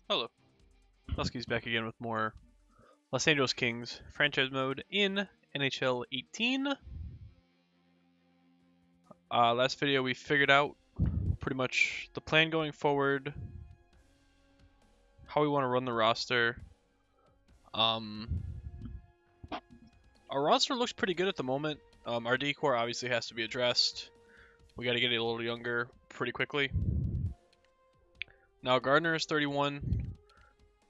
Hello, Huskies back again with more Los Angeles Kings franchise mode in NHL 18. Last video we figured out pretty much the plan going forward, how we want to run the roster. Our roster looks pretty good at the moment. Our decor obviously has to be addressed. We got to get it a little younger pretty quickly. Now Gardner is 31.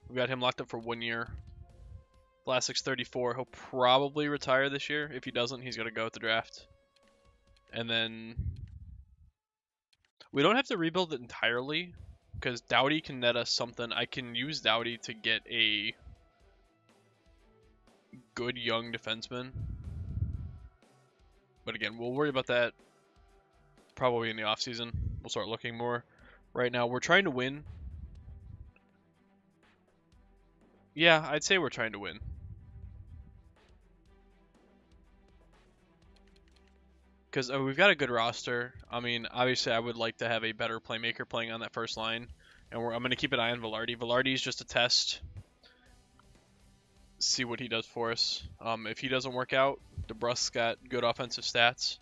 We got him locked up for 1 year. Vlasic's 34. He'll probably retire this year. If he doesn't, he's going to go at the draft. And then we don't have to rebuild it entirely because Doughty can net us something. I can use Doughty to get a good young defenseman. But again, we'll worry about that probably in the offseason. We'll start looking more. Right now, we're trying to win. Yeah, I'd say we're trying to win. Because we've got a good roster. I mean, obviously, I would like to have a better playmaker playing on that first line. And I'm going to keep an eye on Velarde. Velarde is just a test. See what he does for us. If he doesn't work out, DeBrusk's got good offensive stats.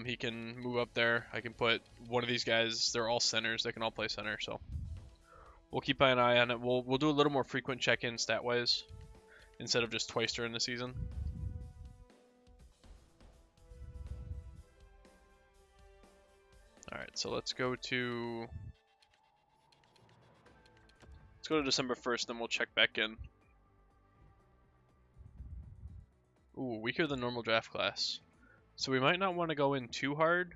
He can move up there. I can put one of these guys. They're all centers. They can all play center. So we'll keep an eye on it. We'll do a little more frequent check-in stat-wise instead of just twice during the season. Alright, so let's go to December 1st, then we'll check back in. Ooh, weaker than normal draft class. So we might not want to go in too hard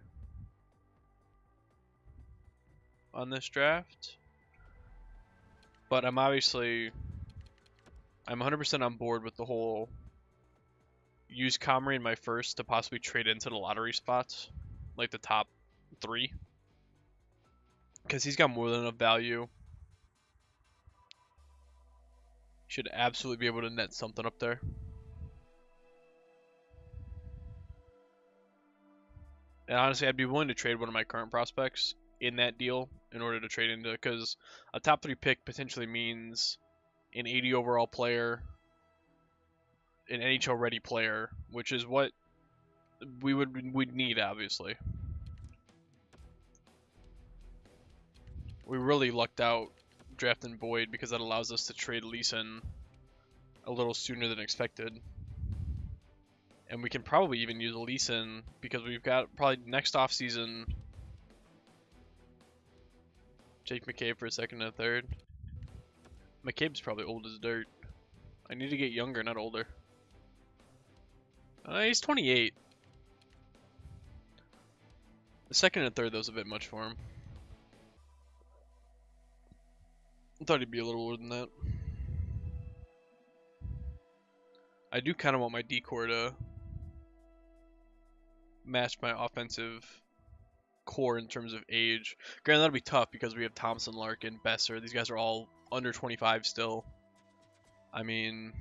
on this draft. But I'm 100% on board with the whole use Comrie in my first to possibly trade into the lottery spots, like the top 3, because he's got more than enough value. Should absolutely be able to net something up there. And honestly, I'd be willing to trade one of my current prospects in that deal in order to trade into, because a top 3 pick potentially means an 80 overall player, an NHL ready player, which is what we'd need, obviously. We really lucked out drafting Boyd because that allows us to trade Leeson a little sooner than expected. And we can probably even use Leeson because we've got probably next offseason Jake McCabe for a second and a third. McCabe's probably old as dirt. I need to get younger, not older. He's 28. The second and third, though, is a bit much for him. I thought he'd be a little older than that. I do kind of want my decor to match my offensive core in terms of age. Granted, that'll be tough because we have Thompson, Larkin, Besser. These guys are all under 25 still. I mean,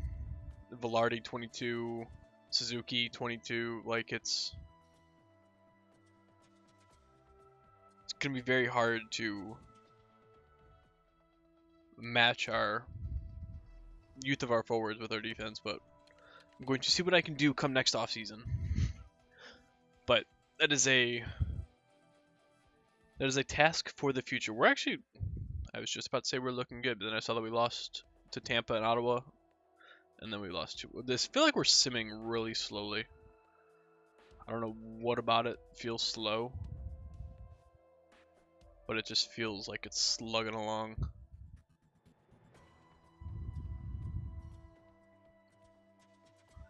Velarde 22, Suzuki 22. Like, it's gonna be very hard to match our youth of our forwards with our defense, but I'm going to see what I can do come next offseason. But that is a task for the future. We're actually, I was just about to say we're looking good, but then I saw that we lost to Tampa and Ottawa, and then we lost to this. I feel like we're simming really slowly. I don't know what about it feels slow, but it just feels like it's slugging along.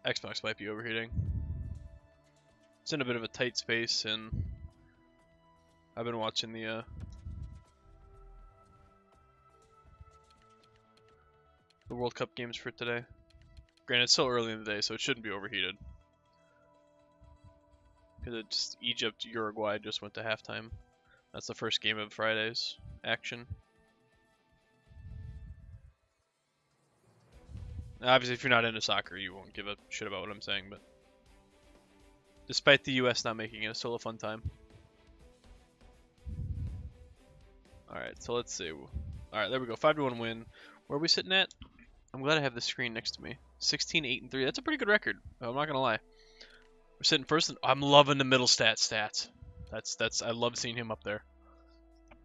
Xbox might be overheating. It's in a bit of a tight space, and I've been watching the World Cup games for today. Granted, it's still early in the day, so it shouldn't be overheated. Because it's Egypt, Uruguay just went to halftime. That's the first game of Friday's action. Obviously, if you're not into soccer, you won't give a shit about what I'm saying, but despite the US not making it, it's still a fun time. Alright, so let's see. All right, there we go. 5-1 win. Where are we sitting at? I'm glad I have the screen next to me. 16-8-3. That's a pretty good record. I'm not gonna lie. We're sitting first. I'm loving the middle stats. That's. I love seeing him up there.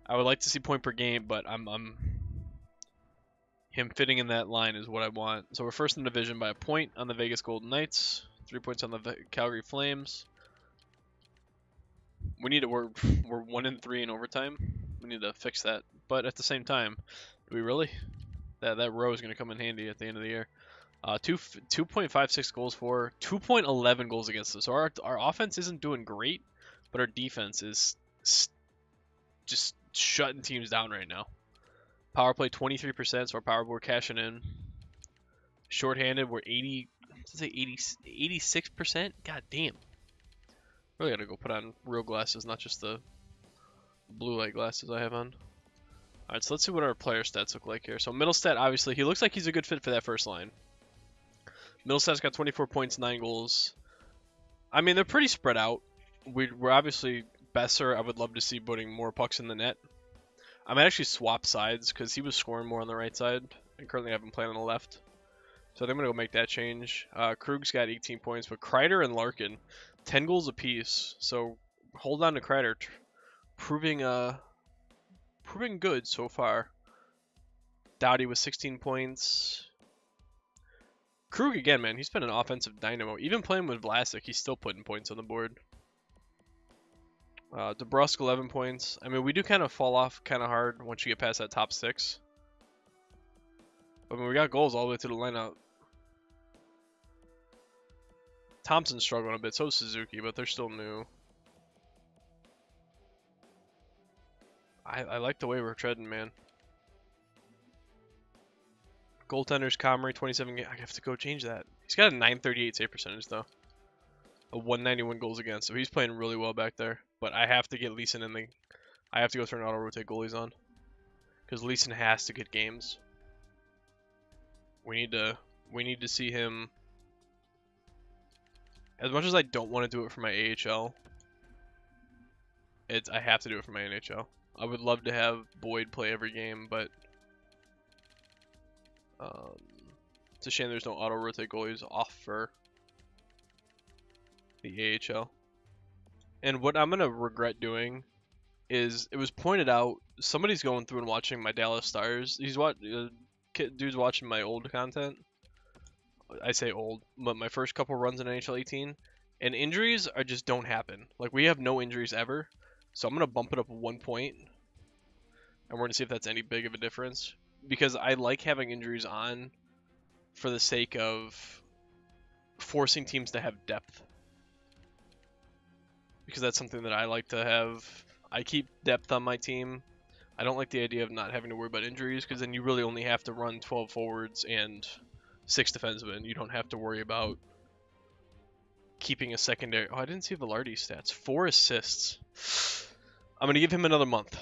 I would like to see point per game, but I'm him fitting in that line is what I want. So we're first in the division by a point on the Vegas Golden Knights, 3 points on the Calgary Flames. We need to. We're 1-3 in overtime. We need to fix that. But at the same time, do we really? That row is going to come in handy at the end of the year. 2.56 goals for, 2.11 goals against us. So our offense isn't doing great, but our defense is just shutting teams down right now. Power play 23%, so our power we're cashing in. Shorthanded, we're 86%. God damn. Really gotta go put on real glasses, not just the blue light glasses I have on. Alright, so let's see what our player stats look like here. So Middlestat, obviously, he looks like he's a good fit for that first line. Middlestat's got 24 points, 9 goals. I mean, they're pretty spread out. We're obviously Besser. I would love to see putting more pucks in the net. I might actually swap sides because he was scoring more on the right side, and currently I've been playing on the left. So I think I'm going to go make that change. Krug's got 18 points, but Kreider and Larkin, 10 goals apiece. So hold on to Kreider, proving good so far. Doughty with 16 points. Krug again, man, he's been an offensive dynamo. Even playing with Vlasic, he's still putting points on the board. DeBrusque, 11 points. I mean, we do kind of fall off kind of hard once you get past that top 6. But I mean, we got goals all the way to the lineup. Thompson's struggling a bit, so is Suzuki, but they're still new. I like the way we're treading, man. Goaltenders, Comrie, 27. I have to go change that. He's got a 938 save percentage, though. A 191 goals against, so he's playing really well back there. But I have to get Leeson in the... I have to go turn auto-rotate goalies on. Because Leeson has to get games. We need to see him... As much as I don't want to do it for my AHL, I have to do it for my NHL. I would love to have Boyd play every game, but... it's a shame there's no auto-rotate goalies off for the AHL. And what I'm going to regret doing is, it was pointed out, somebody's going through and watching my Dallas Stars. Dude's watching my old content. I say old, but my first couple runs in NHL 18. And injuries just don't happen. Like, we have no injuries ever. So I'm going to bump it up 1 point. And we're going to see if that's any big of a difference. Because I like having injuries on for the sake of forcing teams to have depth. Because that's something that I like to have. I keep depth on my team. I don't like the idea of not having to worry about injuries, because then you really only have to run 12 forwards and 6 defensemen. You don't have to worry about keeping a secondary... Oh, I didn't see Velarde's stats. 4 assists. I'm going to give him another month.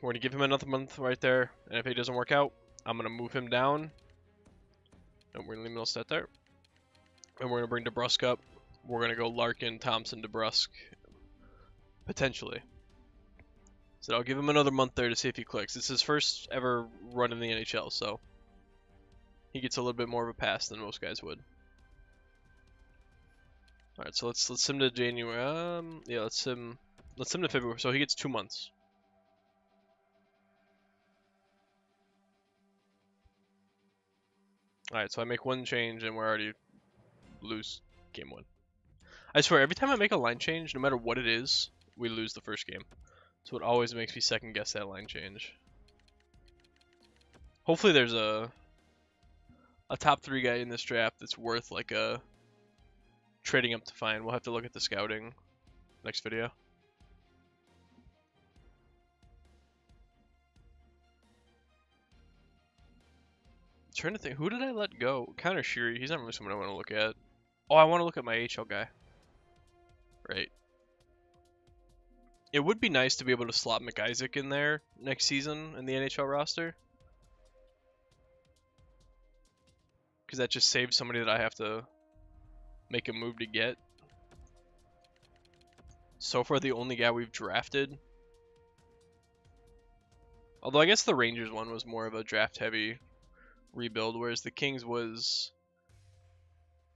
We're going to give him another month right there. And if it doesn't work out, I'm going to move him down. And we're going to leave Middlestat there. And we're going to bring DeBrusque up. We're going to go Larkin, Thompson, DeBrusque. Potentially. So I'll give him another month there to see if he clicks. It's his first ever run in the NHL, so he gets a little bit more of a pass than most guys would. All right, so let's sim to January. Yeah, let's sim to February. So he gets 2 months. All right, so I make 1 change and we're already lose game 1. I swear, every time I make a line change, no matter what it is, we lose the first game. So it always makes me second guess that line change. Hopefully there's a top 3 guy in this draft that's worth like a trading up to find. We'll have to look at the scouting next video. I'm trying to think, who did I let go? Connor Sheary, he's not really someone I want to look at. Oh, I want to look at my AHL guy. Right. It would be nice to be able to slot McIsaac in there next season in the NHL roster. Because that just saves somebody that I have to make a move to get. So far, the only guy we've drafted Although I guess the Rangers one was more of a draft-heavy rebuild, whereas the Kings was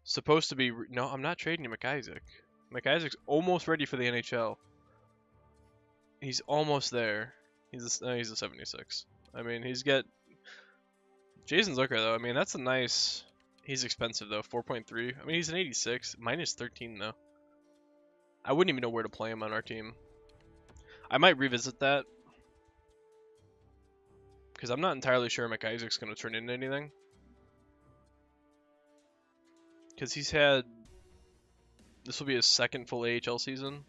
supposed to be. No, I'm not trading you McIsaac. McIsaac's almost ready for the NHL. He's almost there. He's a 76. I mean, he's got Jason Zucker though. I mean, that's a nice. He's expensive though, 4.3. I mean, he's an 86, minus 13 though. I wouldn't even know where to play him on our team. I might revisit that because I'm not entirely sure McIsaac's going to turn into anything. Because he's had. This will be his second full AHL season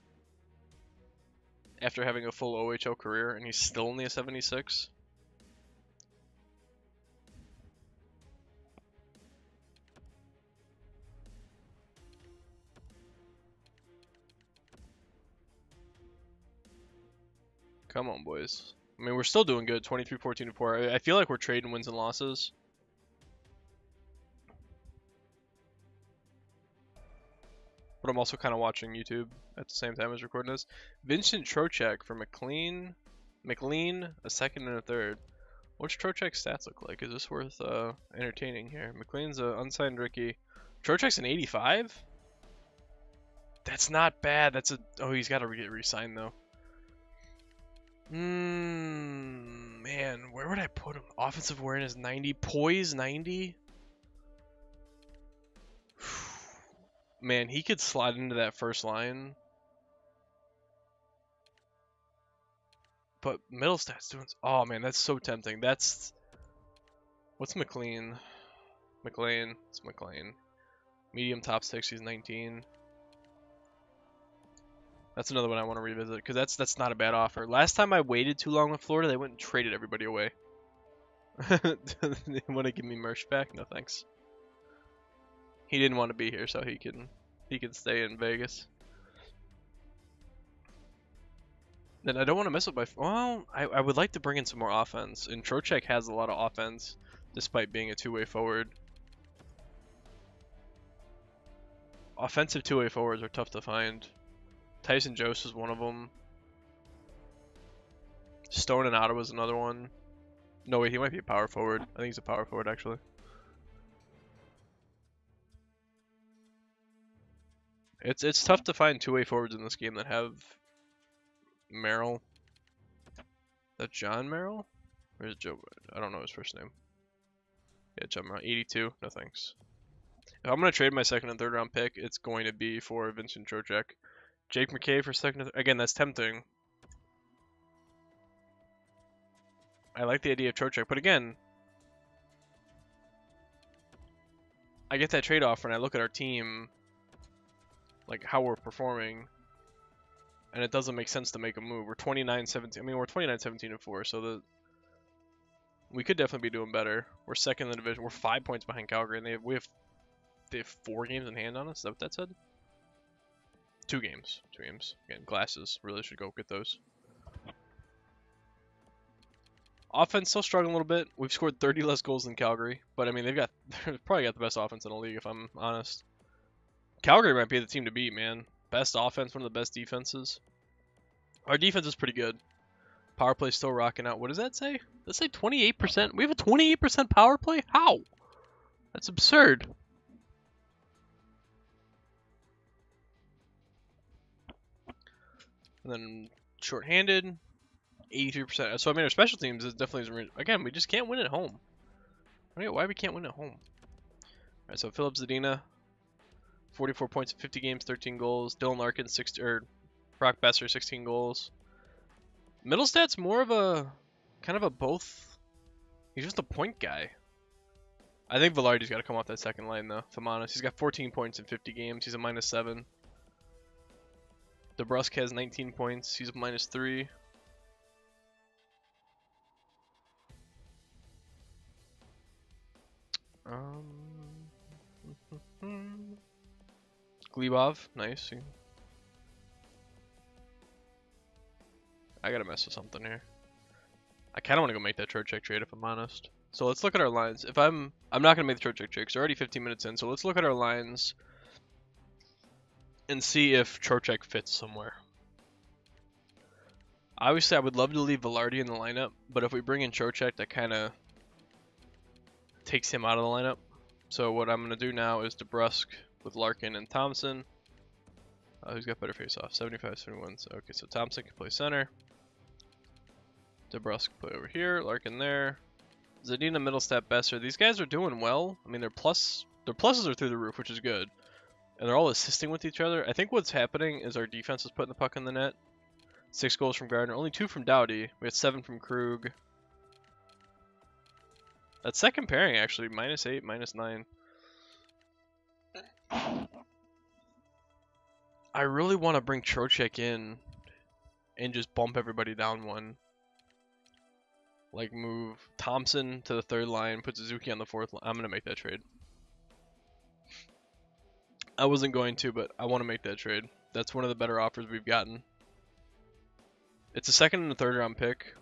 after having a full OHL career, and he's still only a 76. Come on, boys. I mean, we're still doing good. 23, 14, 4. I feel like we're trading wins and losses. But I'm also kind of watching YouTube at the same time as recording this. Vincent Trocheck for McLean, a second and a third. What's Trocheck's stats look like? Is this worth entertaining here? McLean's an unsigned rookie. Trocheck's an 85? That's not bad. That's a. Oh, he's got to get re-signed though. Man, where would I put him? Offensive awareness 90, poise 90. Man, he could slide into that first line. But middle stats doing. Oh man, that's so tempting. That's. What's McLean? McLean. It's McLean. Medium top 6, he's 19. That's another one I want to revisit because that's not a bad offer. Last time I waited too long with Florida, they went and traded everybody away. They want to give me Mersh back? No thanks. He didn't want to be here, so he can stay in Vegas. Then I don't want to mess with my. Well, I would like to bring in some more offense, and Trocheck has a lot of offense, despite being a two-way forward. Offensive two-way forwards are tough to find. Tyson Jost is one of them. Stone in Ottawa is another one. No, wait, he might be a power forward. I think he's a power forward, actually. It's tough to find two-way forwards in this game that have Merrill. That's John Merrill? Or is it Joe? I don't know his first name. Yeah, John Merrill. 82. No thanks. If I'm going to trade my second and third round pick, it's going to be for Vincent Trocheck. Jake McKay for second. Again, that's tempting. I like the idea of Trocheck, but again, I get that trade offer and I look at our team, like how we're performing, and it doesn't make sense to make a move. We're 29-17. I mean, we're 29-17-4, so we could definitely be doing better. We're second in the division. We're 5 points behind Calgary, and they have 4 games in hand on us. Is that what that said? 2 games. 2 games. Again, glasses. Really should go get those. Offense still struggling a little bit. We've scored 30 less goals than Calgary, but I mean they've probably got the best offense in the league if I'm honest. Calgary might be the team to beat, man. Best offense, one of the best defenses. Our defense is pretty good. Power play still rocking out. What does that say? Does that say 28%? We have a 28% power play? How? That's absurd. And then shorthanded, 83%. So I mean, our special teams is definitely again. We just can't win at home. I don't get why we can't win at home. All right, so Philip Zadina, 44 points in 50 games, 13 goals. Dylan Larkin, Brock Besser, 16 goals. Middlestad's more of a kind of a both. He's just a point guy. I think Velarde's got to come off that second line though. If I'm honest, he's got 14 points in 50 games. He's a -7. DeBrusk has 19 points. He's a -3. Glebov, nice. I gotta mess with something here. I kind of want to go make that Trocheck trade if I'm honest. So let's look at our lines. If I'm not gonna make the Trocheck trade because we're already 15 minutes in. So let's look at our lines and see if Trocheck fits somewhere. Obviously, I would love to leave Velarde in the lineup, but if we bring in Trocheck, that kind of takes him out of the lineup. So what I'm going to do now is DeBrusque with Larkin and Thompson. Who's got better face-off? 75, 71. So, okay, so Thompson can play center. DeBrusque can play over here. Larkin there. Zadina, Middlestat, Besser. These guys are doing well. I mean, their pluses are through the roof, which is good. And they're all assisting with each other. I think what's happening is our defense is putting the puck in the net. 6 goals from Gardner. Only 2 from Doughty. We had 7 from Krug. That second pairing, actually. -8, -9. I really want to bring Trocheck in and just bump everybody down one. Like move Thompson to the 3rd line, put Suzuki on the 4th line. I'm going to make that trade. I wasn't going to, but I want to make that trade. That's one of the better offers we've gotten. It's a 2nd and a 3rd round pick.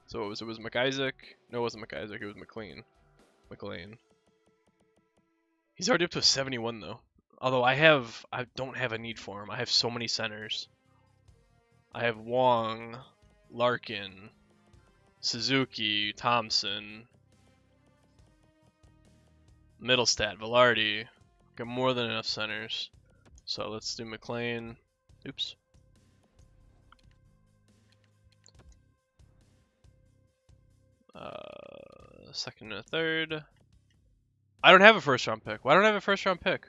So it was McIsaac. No, it wasn't McIsaac. It was McLean. He's already up to a 71 though. Although I don't have a need for him. I have so many centers. I have Wong, Larkin, Suzuki, Thompson, Middlestat, Velarde. Got more than enough centers. So let's do McLean. Oops. Second and a 3rd. I don't have a 1st round pick. Why don't I have a 1st round pick?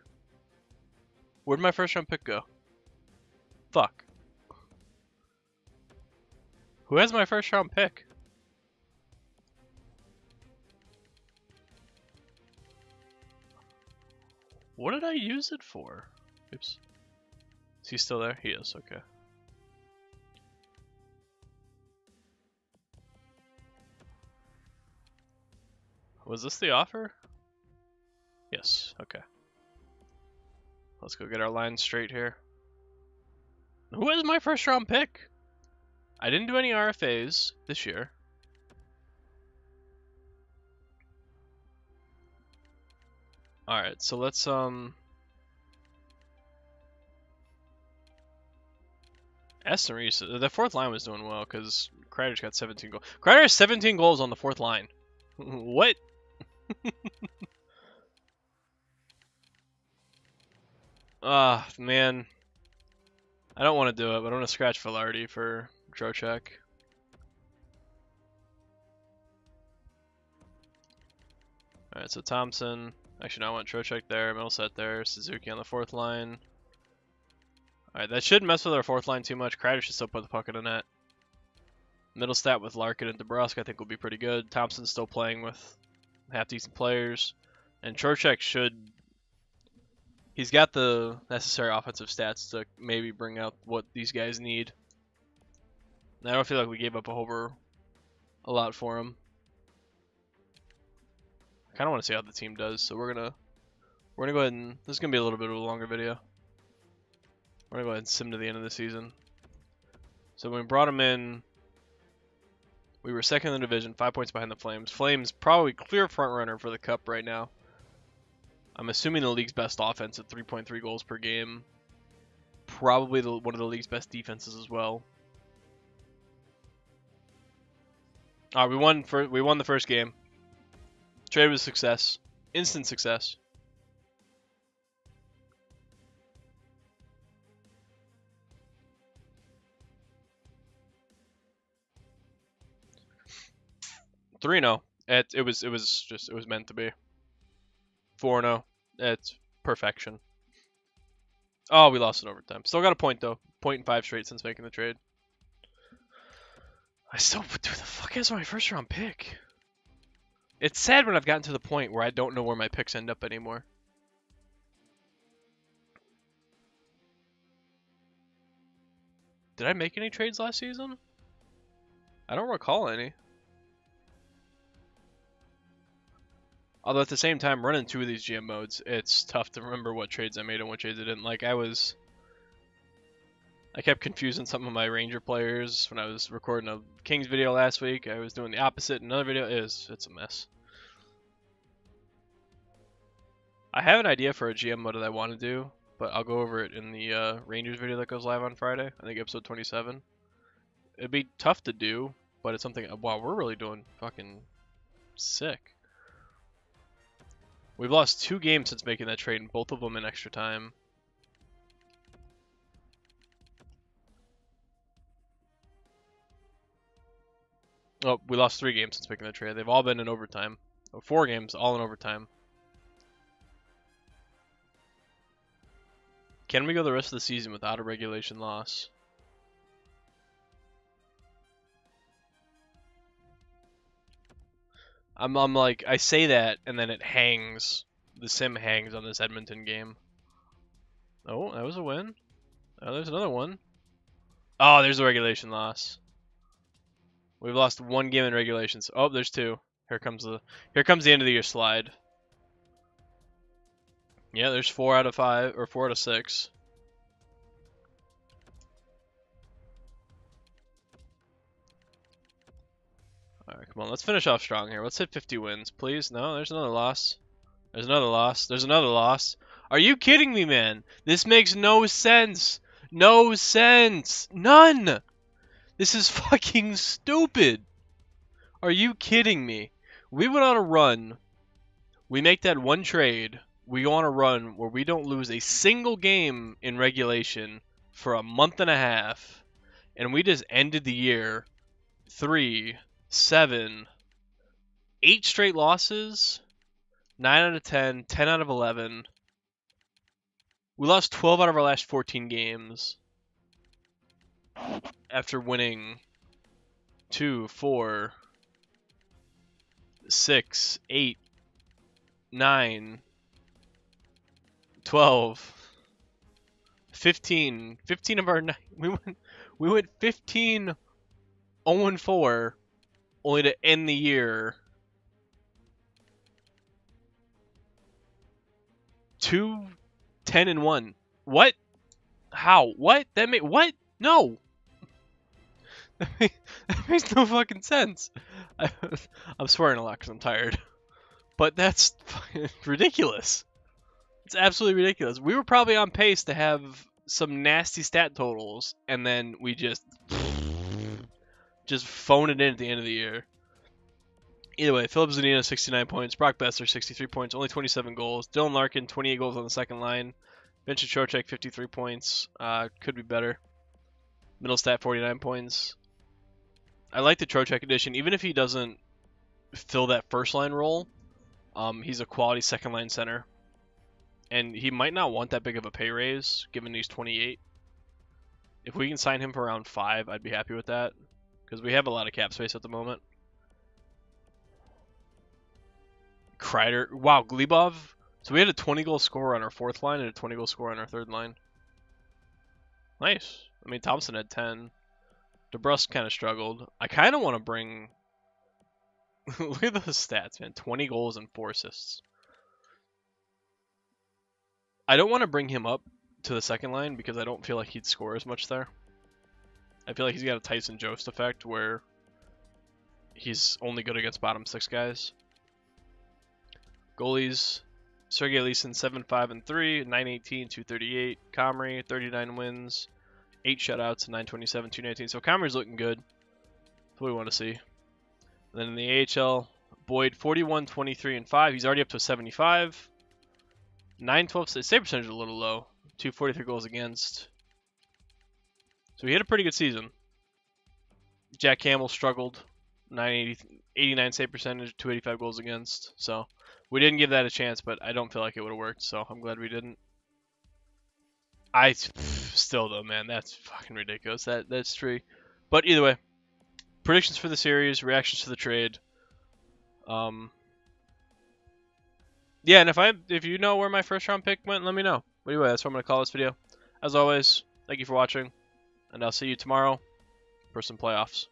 Where'd my 1st round pick go? Fuck. Who has my 1st round pick? What did I use it for? Oops. Is he still there? He is, okay. Was this the offer? Yes, okay. Let's go get our lines straight here. Who has my 1st round pick? I didn't do any RFAs this year. Alright, so let's Aston Reese, the 4th line was doing well because Kreider's got 17 goals. Kreider has 17 goals on the 4th line. What? Ah, man. I don't want to do it, but I'm going to scratch Velarde for Trocheck. Alright, so Thompson. Actually, no, I want Trocheck there, Middleset there, Suzuki on the 4th line. Alright, that shouldn't mess with our 4th line too much. Kreider should still put the puck in the net. Middlestat with Larkin and DeBrusque I think will be pretty good. Thompson's still playing with half-decent players. And Trocheck should... He's got the necessary offensive stats to maybe bring out what these guys need. And I don't feel like we gave up a lot for him. I kind of want to see how the team does, so we're gonna go ahead and this is gonna be a little bit of a longer video. We're gonna go ahead and sim to the end of the season. So when we brought him in, we were 2nd in the division, 5 points behind the Flames. Flames probably clear front runner for the Cup right now. I'm assuming the league's best offense at 3.3 goals per game. Probably one of the league's best defenses as well. All right, we won the first game. Trade was a success. Instant success. Three 0. It was meant to be. 4-0. It's perfection. Oh, we lost in overtime. Still got a point though. Point in 5 straight since making the trade. Who the fuck has my 1st round pick? It's sad when I've gotten to the point where I don't know where my picks end up anymore. Did I make any trades last season? I don't recall any. Although at the same time, running 2 of these GM modes, it's tough to remember what trades I made and what trades I didn't. Like I kept confusing some of my Ranger players when I was recording a Kings video last week. I was doing the opposite in another video. It's a mess. I have an idea for a GM mode that I want to do, but I'll go over it in the Rangers video that goes live on Friday. I think episode 27. It'd be tough to do, but it's something. Wow, we're really doing fucking sick. We've lost 2 games since making that trade, and both of them in extra time. Oh, we lost 3 games since making that trade. They've all been in overtime. 4 games, all in overtime. Can we go the rest of the season without a regulation loss? I'm like, I say that, and then it hangs. The sim hangs on this Edmonton game. Oh, that was a win. Oh, there's another one. Oh, there's a regulation loss. We've lost 1 game in regulations. Oh, there's 2. Here comes the end of the year slide. Yeah, there's 4 out of 5 or 4 out of 6. All right, come on, let's finish off strong here. Let's hit 50 wins, please. No, there's another loss. There's another loss. There's another loss. Are you kidding me, man? This makes no sense. No sense. None. This is fucking stupid. Are you kidding me? We went on a run. We make that one trade. We go on a run where we don't lose a single game in regulation for a month and a half. And we just ended the year 3, 7, 8 straight losses, 9 out of 10, 10 out of 11. We lost 12 out of our last 14 games after winning 2, 4, 6, 8, 9, 12, 15. 15 of our we went 15 0-4 only to end the year 2-10-1. What? How? What? What? No. That makes no fucking sense. I'm swearing a lot because I'm tired. But that's ridiculous. It's absolutely ridiculous. We were probably on pace to have some nasty stat totals, and then we just phone it in at the end of the year. Either way, Philip Zadina, 69 points. Brock Besser, 63 points. Only 27 goals. Dylan Larkin, 28 goals on the second line. Vincent Trocheck, 53 points. Could be better. Middle stat, 49 points. I like the Trocheck addition. Even if he doesn't fill that first line role, he's a quality second line center. And he might not want that big of a pay raise, given he's 28. If we can sign him for around 5, I'd be happy with that. Because we have a lot of cap space at the moment. Kreider. Wow, Glebov. So we had a 20-goal scorer on our fourth line and a 20-goal scorer on our third line. Nice. I mean, Thompson had 10. DeBrusque kind of struggled. I kind of want to bring... Look at those stats, man. 20 goals and 4 assists. I don't want to bring him up to the second line because I don't feel like he'd score as much there. I feel like he's got a Tyson Jost effect where he's only good against bottom 6 guys. Goalies, Sergei Leeson 7-5-3, 918, 238. Comrie 39 wins, 8 shutouts, 927, 219. So Comrie's looking good. That's what we want to see. And then in the AHL, Boyd 41, 23, and 5. He's already up to 75. 912 save percentage is a little low. 243 goals against. So he had a pretty good season. Jack Campbell struggled. 89 save percentage, 285 goals against. So we didn't give that a chance, but I don't feel like it would have worked. So I'm glad we didn't. Still though, man, that's fucking ridiculous. That's true. But either way, predictions for the series, reactions to the trade. Yeah, and if you know where my first round pick went, let me know. But anyway, that's what I'm going to call this video. As always, thank you for watching, and I'll see you tomorrow for some playoffs.